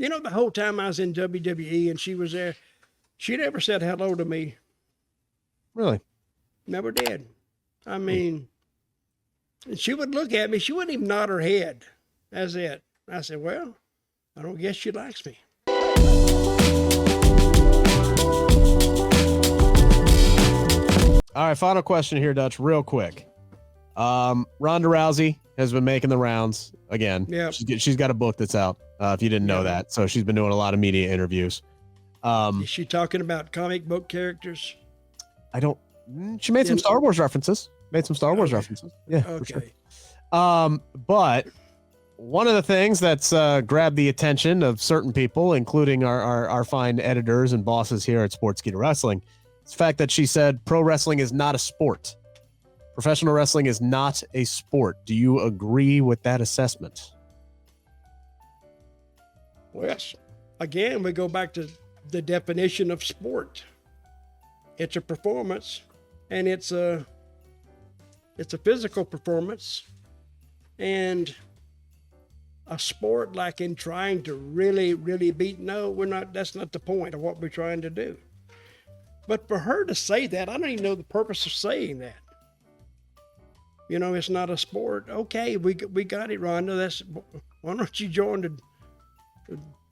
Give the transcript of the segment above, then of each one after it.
the whole time I was in WWE and she was there, she never said hello to me. Really? Never did. I mean, she would look at me. She wouldn't even nod her head. That's it. I said, well, I don't guess she likes me. All right, final question here, Dutch, real quick. Ronda Rousey has been making the rounds again. Yeah. She's got a book that's out, if you didn't know that. So she's been doing a lot of media interviews. Is she talking about comic book characters? She made some Star Wars references. Yeah, Okay. for sure. But one of the things that's grabbed the attention of certain people, including our fine editors and bosses here at Sportskeeda Wrestling, is the fact that she said pro wrestling is not a sport. Professional wrestling is not a sport. Do you agree with that assessment? Well, yes. Again, we go back to the definition of sport. It's a performance, and it's a physical performance, and a sport like in trying to really, really beat. No, we're not. That's not the point of what we're trying to do. But for her to say that, I don't even know the purpose of saying that. It's not a sport. Okay, we got it, Rhonda. Why don't you join the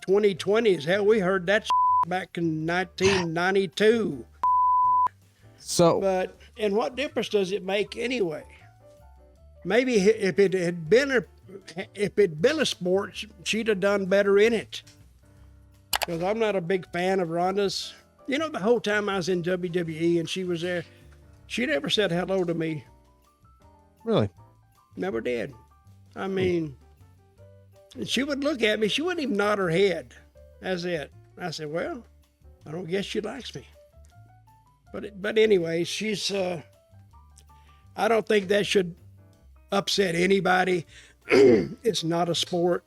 2020s? Hell, we heard that back in 1992. So, and what difference does it make anyway? Maybe if it had been a sport, she'd have done better in it. Because I'm not a big fan of Ronda's. The whole time I was in WWE and she was there, she never said hello to me. Really? Never did. I mean, she would look at me. She wouldn't even nod her head. That's it. I said, well, I don't guess she likes me. But anyway, she's, I don't think that should upset anybody. It's not a sport.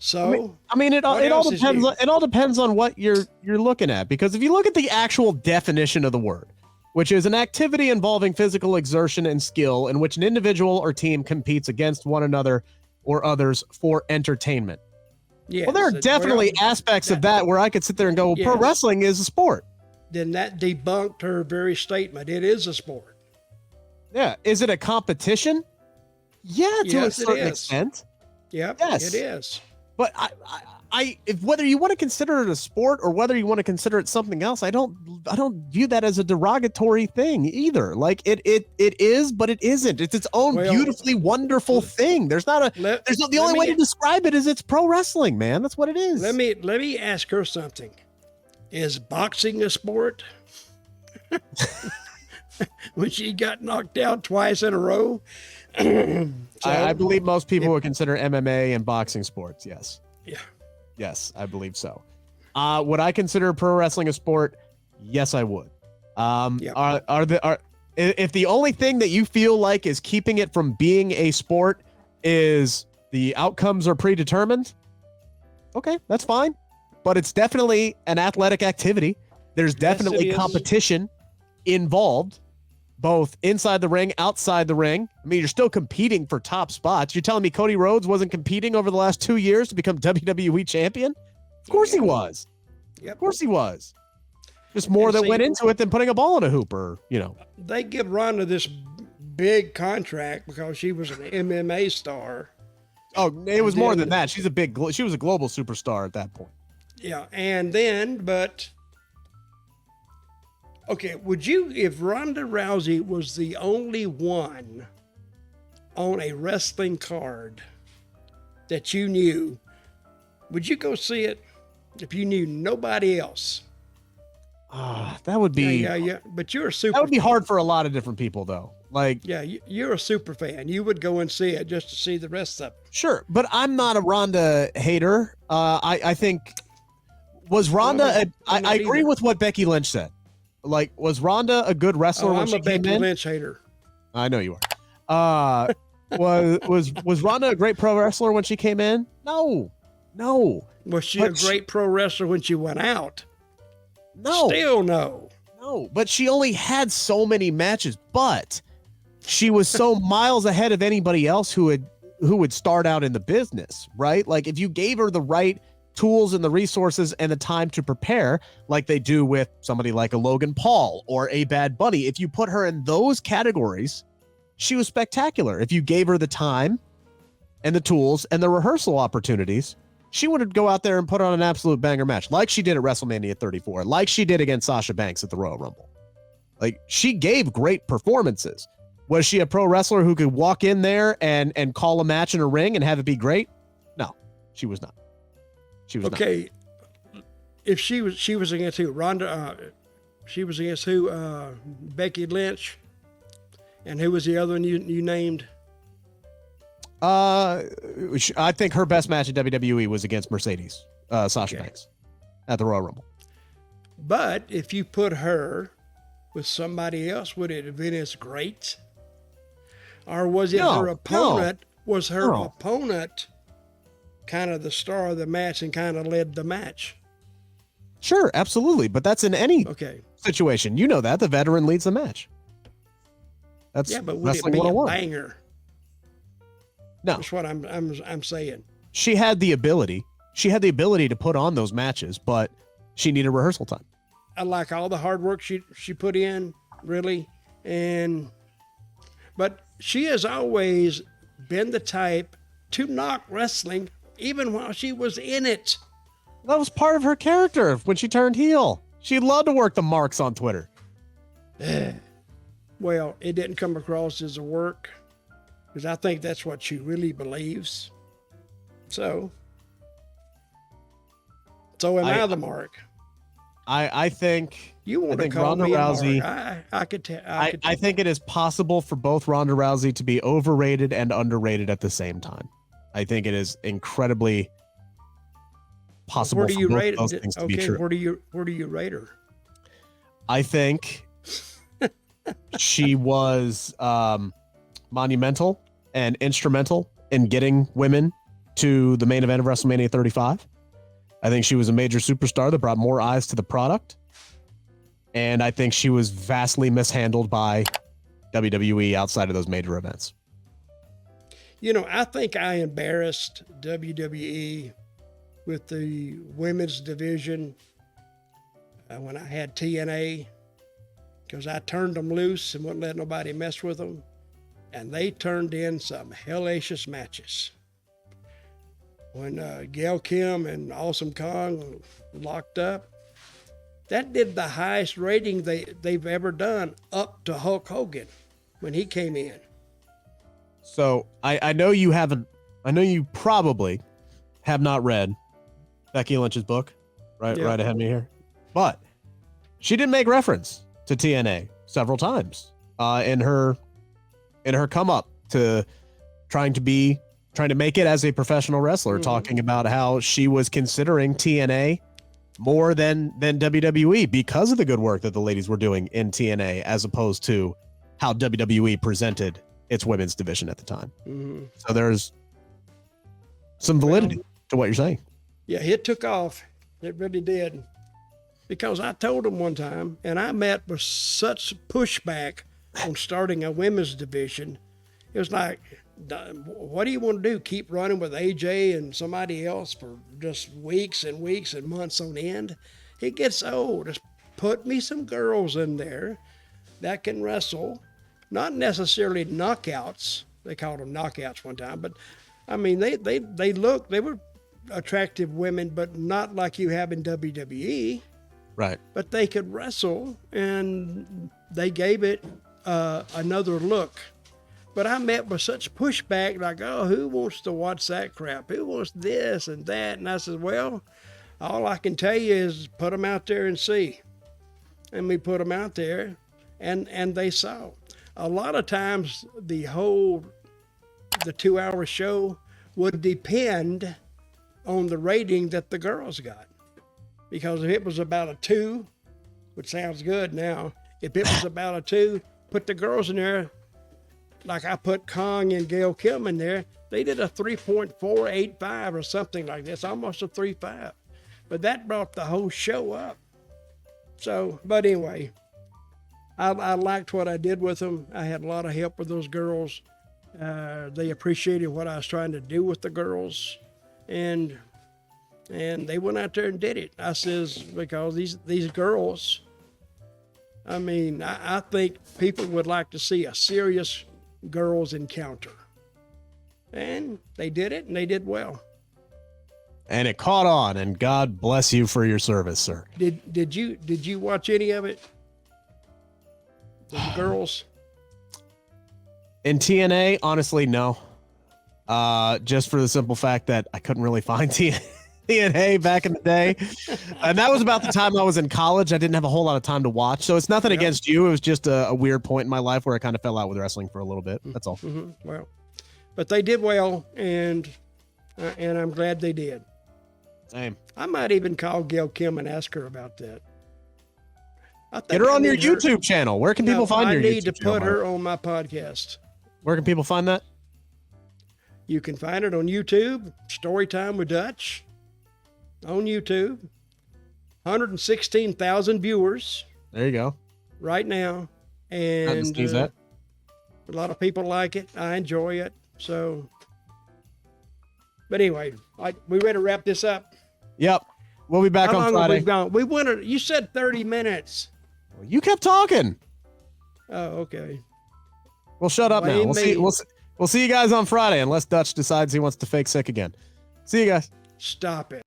So it all depends. It all depends on what you're looking at, because if you look at the actual definition of the word, which is an activity involving physical exertion and skill in which an individual or team competes against one another or others for entertainment. Yes, well, there are definitely aspects of that where I could sit there and go, well, pro wrestling is a sport. Then that debunked her very statement. It is a sport. Yeah. Is it a competition? Yeah, to a certain extent. Yep, yes, it is. But if whether you want to consider it a sport or whether you want to consider it something else, I don't view that as a derogatory thing either. Like it is, but it isn't. It's its own beautifully wonderful thing. The only way to describe it is it's pro wrestling, man. That's what it is. Let me ask her something. Is boxing a sport? When she got knocked out twice in a row. I believe most people would consider MMA and boxing sports. Yes. Yeah. Yes, I believe so. Would I consider pro wrestling a sport? Yes, I would. If the only thing that you feel like is keeping it from being a sport is the outcomes are predetermined, okay, that's fine. But it's definitely an athletic activity. There's definitely competition involved, both inside the ring, outside the ring. I mean, you're still competing for top spots. You're telling me Cody Rhodes wasn't competing over the last 2 years to become WWE champion? Of course he was. Yep. Of course he was. Just more that went into it than putting a ball in a hoop, or, They give Ronda this big contract because she was an MMA star. Oh, it was more than that. She was a global superstar at that point. Yeah, okay, if Ronda Rousey was the only one on a wrestling card that you knew, would you go see it if you knew nobody else? That would be... Yeah, but you're a super... That would be hard for a lot of different people, though. Yeah, you're a super fan. You would go and see it just to see the rest of it. Sure, but I'm not a Ronda hater. I think... Was Ronda... I agree with what Becky Lynch said. Was Ronda a good wrestler when she came in? I'm a Becky Lynch hater. I know you are. Was Ronda a great pro wrestler when she came in? No. Was she a great pro wrestler when she went out? No. Still no. No, but she only had so many matches, but she was so miles ahead of anybody else who would start out in the business, right? Like if you gave her the right tools and the resources and the time to prepare like they do with somebody like a Logan Paul or a Bad Bunny. If you put her in those categories, she was spectacular. If you gave her the time and the tools and the rehearsal opportunities, she would go out there and put on an absolute banger match like she did at WrestleMania 34, like she did against Sasha Banks at the Royal Rumble. Like, she gave great performances. Was she a pro wrestler who could walk in there and call a match in a ring and have it be great? No, she was not. She was okay. not. If she was against who? Ronda. She was against who? Becky Lynch. And who was the other one you named? I think her best match at WWE was against Mercedes, Sasha Banks, at the Royal Rumble. But if you put her with somebody else, would it have been as great? Or was it her opponent? Was her opponent kind of the star of the match and kind of led the match? Sure, absolutely. But that's in any situation. You know that. The veteran leads the match. That's but would it be a banger? No. That's what I'm saying. She had the ability. She had the ability to put on those matches, but she needed rehearsal time. I like all the hard work she put in, really. But she has always been the type to knock wrestling even while she was in it. That was part of her character when she turned heel. She loved to work the marks on Twitter. Well, it didn't come across as a work, because I think that's what she really believes. So am I the mark? I think you want to call Ronda me Rousey. I could tell. I think it is possible for both Ronda Rousey to be overrated and underrated at the same time. I think it is incredibly possible for both those things to be true. Where do you rate her? I think she was monumental and instrumental in getting women to the main event of WrestleMania 35. I think she was a major superstar that brought more eyes to the product. And I think she was vastly mishandled by WWE outside of those major events. You know, I think I embarrassed WWE with the women's division when I had TNA, because I turned them loose and wouldn't let nobody mess with them. And they turned in some hellacious matches. When Gail Kim and Awesome Kong locked up, that did the highest rating they've ever done, up to Hulk Hogan when he came in. So I know you haven't, I know you probably have not read Becky Lynch's book, right ahead of me here, but she did make reference to TNA several times in her come up to trying to make it as a professional wrestler, talking about how she was considering TNA more than WWE because of the good work that the ladies were doing in TNA, as opposed to how WWE presented its women's division at the time. So there's some validity to what you're saying. Yeah, it took off. It really did. Because I told them one time, and I met with such pushback on starting a women's division. It was like, what do you want to do? Keep running with AJ and somebody else for just weeks and weeks and months on end? It gets old. Just put me some girls in there that can wrestle. Not necessarily knockouts. They called them knockouts one time, but I mean, they were attractive women, but not like you have in WWE. Right. But they could wrestle, and they gave it another look. But I met with such pushback, like, oh, who wants to watch that crap? Who wants this and that? And I said, well, all I can tell you is put them out there and see. And we put them out there, and they saw. A lot of times the 2-hour show would depend on the rating that the girls got. Because if it was about a 2, which sounds good now, if it was about a 2, put the girls in there. Like I put Kong and Gail Kim in there, they did a 3.485 or something like this, almost a 3.5. But that brought the whole show up. So, but anyway, I liked what I did with them. I had a lot of help with those girls. They appreciated what I was trying to do with the girls. And And they went out there and did it. I says, because these girls, I mean, I think people would like to see a serious girls encounter. And they did it, and they did well. And it caught on, and God bless you for your service, sir. Did you watch any of it? The girls? In TNA, honestly, no. Just for the simple fact that I couldn't really find TNA back in the day. And that was about the time I was in college. I didn't have a whole lot of time to watch. So it's nothing against you. It was just a weird point in my life where I kind of fell out with wrestling for a little bit. That's all. Mm-hmm. Well, but they did well, and I'm glad they did. Same. I might even call Gail Kim and ask her about that. Get her on your YouTube channel. Where can people find your YouTube channel? I need to put her on my podcast. Where can people find that? You can find it on YouTube, Storytime with Dutch, on YouTube. 116,000 viewers. There you go. Right now. And that. A lot of people like it. I enjoy it. So, but anyway, we ready to wrap this up? Yep. We'll be back on Friday. We went. You said 30 minutes. Well, you kept talking. Oh, okay. Well, shut up now. We'll see you guys on Friday, unless Dutch decides he wants to fake sick again. See you guys. Stop it.